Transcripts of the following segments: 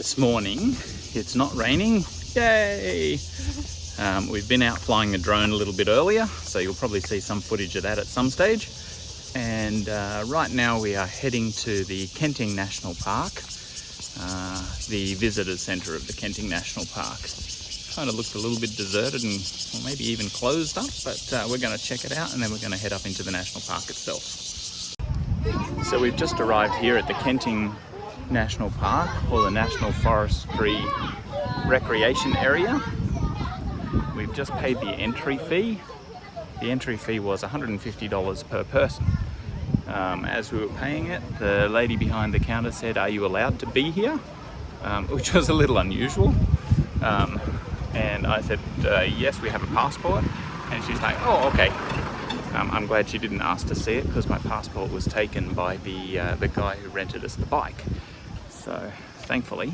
this morning. It's not raining. Yay! We've been out flying a drone a little bit earlier, so you'll probably see some footage of that at some stage. And right now we are heading to the Kenting National Park, the visitor centre of the Kenting National Park. Kind of looks a little bit deserted and or maybe even closed up, but we're going to check it out and then we're going to head up into the national park itself. So we've just arrived here at the Kenting National Park, or the National Forestry Recreation Area. We've just paid the entry fee. The entry fee was $150 per person. As we were paying it, the lady behind the counter said, "Are you allowed to be here?" Which was a little unusual. And I said, yes, we have a passport. And she's like, oh, okay. I'm glad she didn't ask to see it because my passport was taken by the guy who rented us the bike. So thankfully,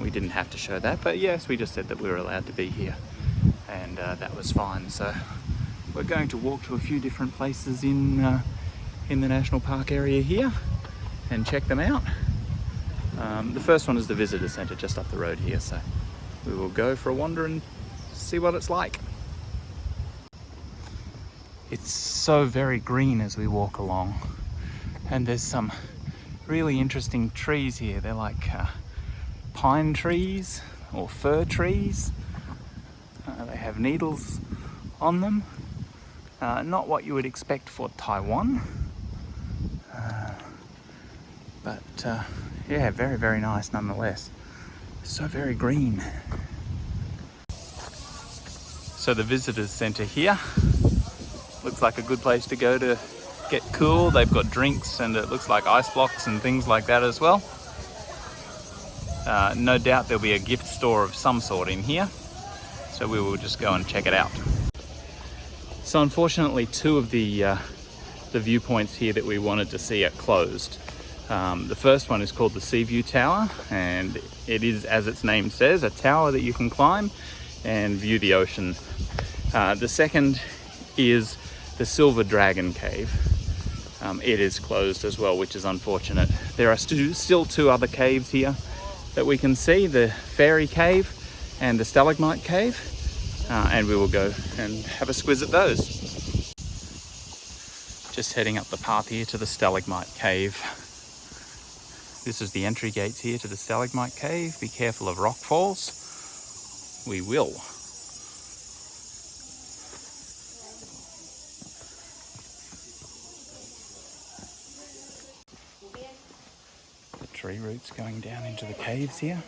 we didn't have to show that. But yes, we just said that we were allowed to be here. And that was fine. So we're going to walk to a few different places in the national park area here and check them out. The first one is the visitor centre just up the road here. So we will go for a wander and see what it's like. It's so very green as we walk along, and there's some really interesting trees here. They're like pine trees or fir trees. They have needles on them. Not what you would expect for Taiwan, but yeah, very, very nice nonetheless. So very green. So the visitors centre here looks like a good place to go to get cool. They've got drinks and it looks like ice blocks and things like that as well. No doubt there'll be a gift store of some sort in here, so we will just go and check it out. So unfortunately, two of the viewpoints here that we wanted to see are closed. The first one is called the Sea View Tower, and it is, as its name says, a tower that you can climb and view the ocean. The second is the Silver Dragon Cave. It is closed as well, which is unfortunate. There are still two other caves here that we can see, the Fairy Cave and the Stalagmite Cave, and we will go and have a squiz at those. Just heading up the path here to the Stalagmite Cave. This is the entry gates here to the Stalagmite Cave. Be careful of rock falls. We will. The tree roots going down into the caves here.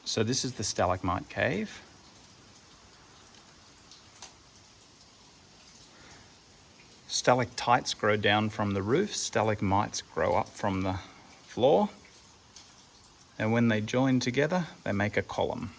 So this is the Stalagmite Cave. Stalactites grow down from the roof, stalagmites grow up from the floor, and when they join together, they make a column.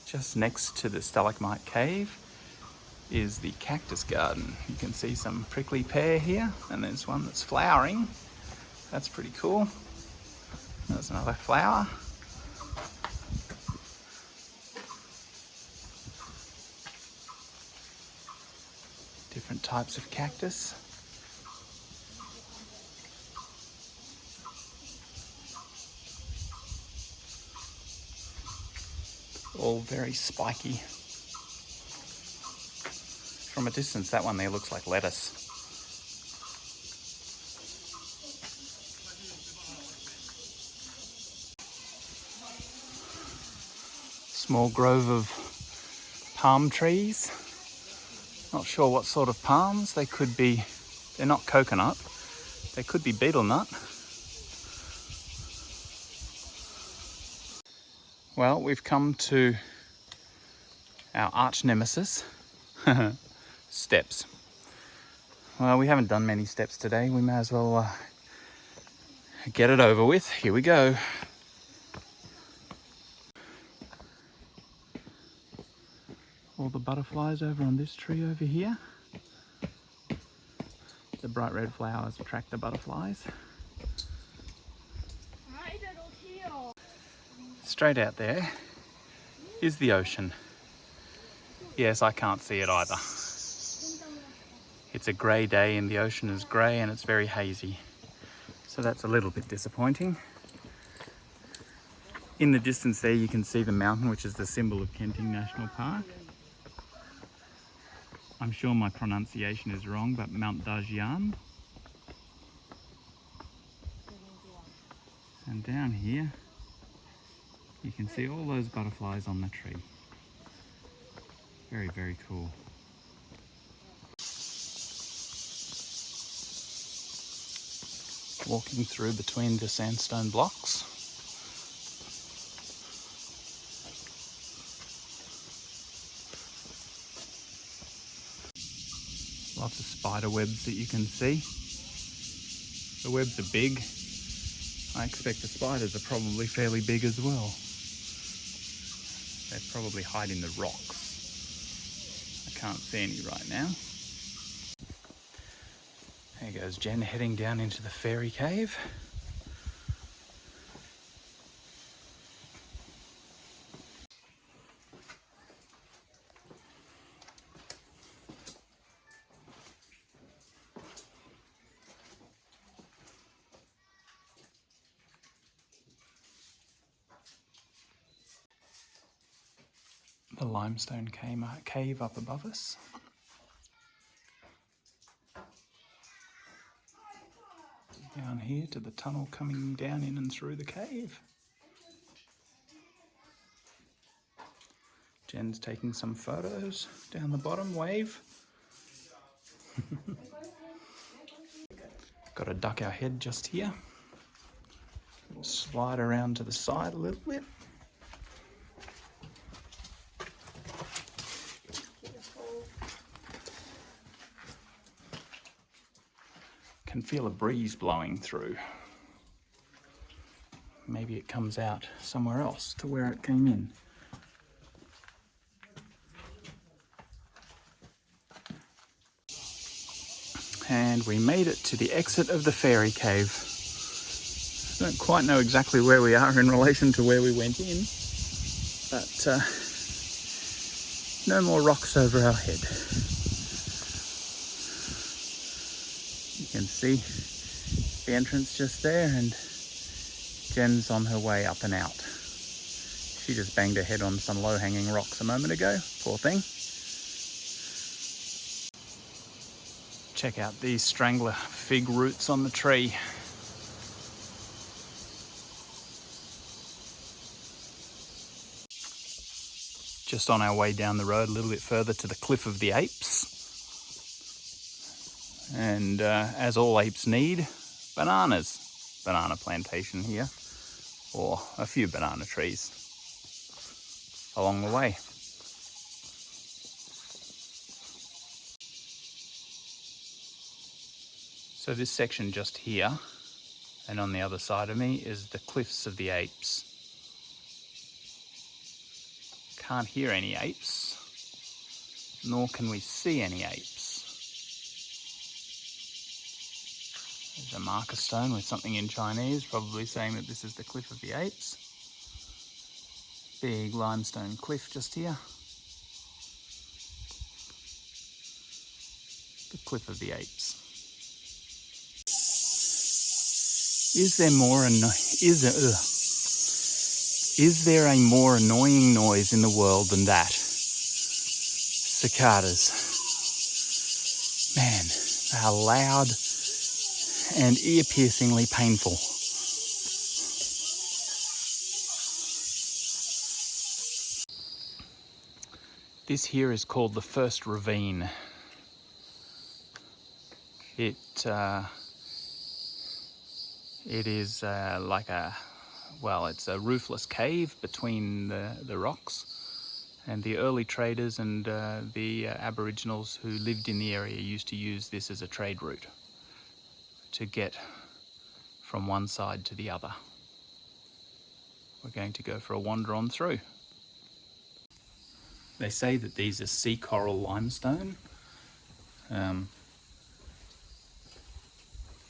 Just next to the Stalagmite Cave is the Cactus Garden. You can see some prickly pear here, and there's one that's flowering. That's pretty cool. There's another flower. Different types of cactus. All very spiky. From a distance, that one there looks like lettuce. Small grove of palm trees. Not sure what sort of palms. They could be, they're not coconut. They could be betel nut. Well, we've come to our arch nemesis, steps. Well, we haven't done many steps today. We may as well get it over with. Here we go. all the butterflies over on this tree over here. The bright red flowers attract the butterflies. Straight out there is the ocean. Yes, I can't see it either. It's a grey day and the ocean is grey and it's very hazy. So that's a little bit disappointing. In the distance there you can see the mountain, which is the symbol of Kenting National Park. I'm sure my pronunciation is wrong, but Mount Dajian. And down here you can see all those butterflies on the tree. Very, very cool. Walking through between the sandstone blocks. Lots of spider webs that you can see. The webs are big. I expect the spiders are probably fairly big as well. They probably hide in the rocks. I can't see any right now. There goes Jen heading down into the fairy cave. The limestone cave up above us. Down here to the tunnel coming down in and through the cave. Jen's taking some photos down the bottom, wave. Got to duck our head just here. Slide around to the side a little bit. Can feel a breeze blowing through. Maybe it comes out somewhere else to where it came in. And we made it to the exit of the fairy cave. I don't quite know exactly where we are in relation to where we went in, but no more rocks over our head. You can see the entrance just there, and Jen's on her way up and out. She just banged her head on some low-hanging rocks a moment ago, poor thing. Check out these Strangler Fig roots on the tree. Just on our way down the road a little bit further to the Cliff of the Apes. And as all apes need, bananas. Banana plantation here, or a few banana trees along the way. So this section just here, and on the other side of me, is the Cliffs of the Apes. Can't hear any apes, nor can we see any apes. There's a marker stone with something in Chinese, probably saying that this is the Cliff of the Apes. Big limestone cliff just here. The Cliff of the Apes. Is there a more annoying noise in the world than that? Cicadas. Man, they are loud and ear-piercingly painful. This here is called the first ravine. It is like it's a roofless cave between the rocks, and the early traders and the Aboriginals who lived in the area used to use this as a trade route to get from one side to the other. We're going to go for a wander on through. They say that these are sea coral limestone, and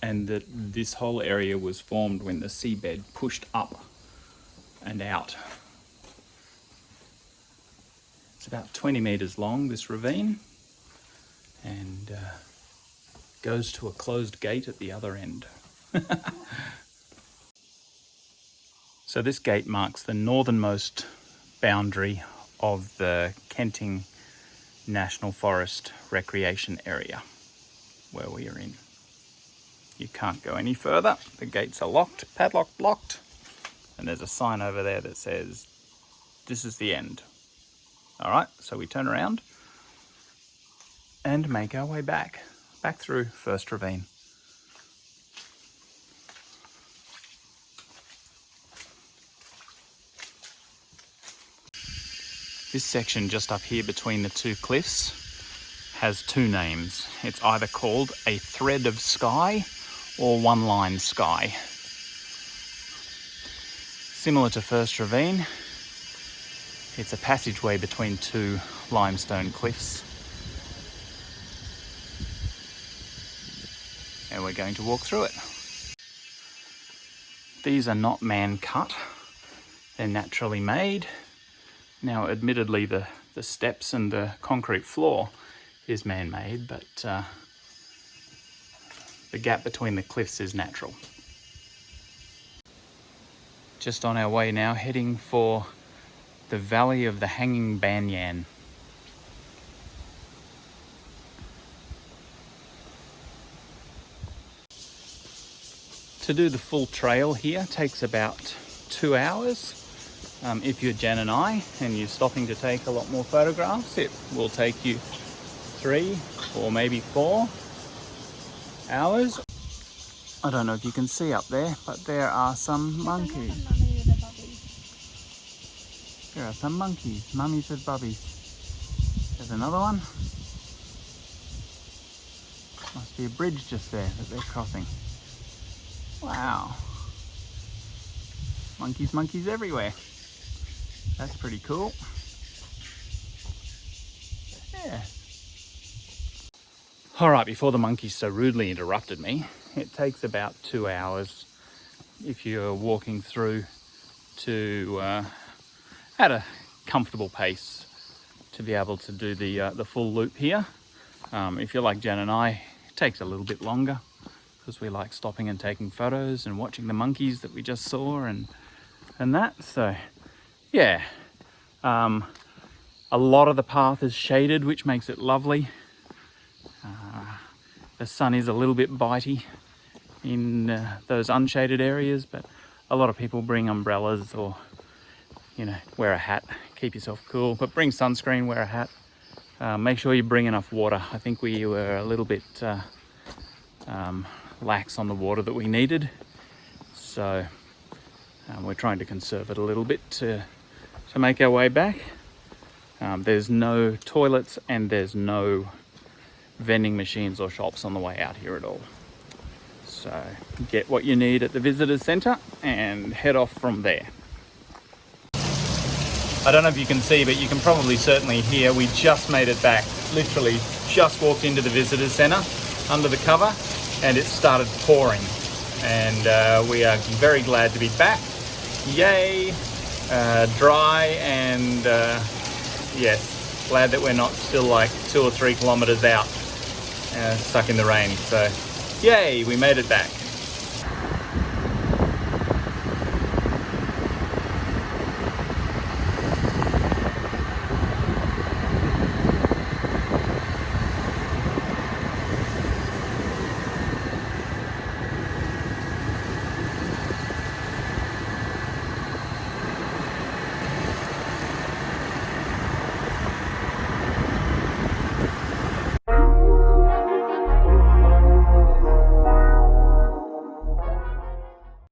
that this whole area was formed when the seabed pushed up and out. It's about 20 meters long, this ravine, and goes to a closed gate at the other end. So this gate marks the northernmost boundary of the Kenting National Forest Recreation Area, where we are in. You can't go any further. The gates are locked, padlocked, locked, and there's a sign over there that says, "This is the end." All right, so we turn around and make our way back through First Ravine. This section just up here between the two cliffs has two names. It's either called a thread of sky or one line sky. Similar to First Ravine, it's a passageway between two limestone cliffs. And we're going to walk through it. These are not man-cut, they're naturally made. Now, admittedly, the steps and the concrete floor is man-made, but the gap between the cliffs is natural. Just on our way now, heading for the Valley of the Hanging Banyan. To do the full trail here takes about 2 hours. If you're Jen and I, and you're stopping to take a lot more photographs, it will take you 3 or maybe 4 hours. I don't know if you can see up there, but there are some monkeys. There are some monkeys. Mummy says bubbies. There's another one. Must be a bridge just there that they're crossing. Wow. Monkeys everywhere. That's pretty cool. Yeah. All right, before the monkeys so rudely interrupted me, it takes about 2 hours if you're walking through to at a comfortable pace to be able to do the full loop here. If you're like Jen and I, it takes a little bit longer because we like stopping and taking photos and watching the monkeys that we just saw and that. So yeah, a lot of the path is shaded, which makes it lovely. The sun is a little bit bitey in those unshaded areas, but a lot of people bring umbrellas or, you know, wear a hat, keep yourself cool, but bring sunscreen, wear a hat. Make sure you bring enough water. I think we were a little bit lax on the water that we needed, so we're trying to conserve it a little bit to make our way back. There's no toilets and there's no vending machines or shops on the way out here at all. So get what you need at the visitors centre and head off from there. I don't know if you can see, but you can probably certainly hear we just made it back. Literally just walked into the visitors centre under the cover and it started pouring. And we are very glad to be back. Yay! Dry and yes, glad that we're not still like 2 or 3 kilometres out, stuck in the rain. So yay, we made it back.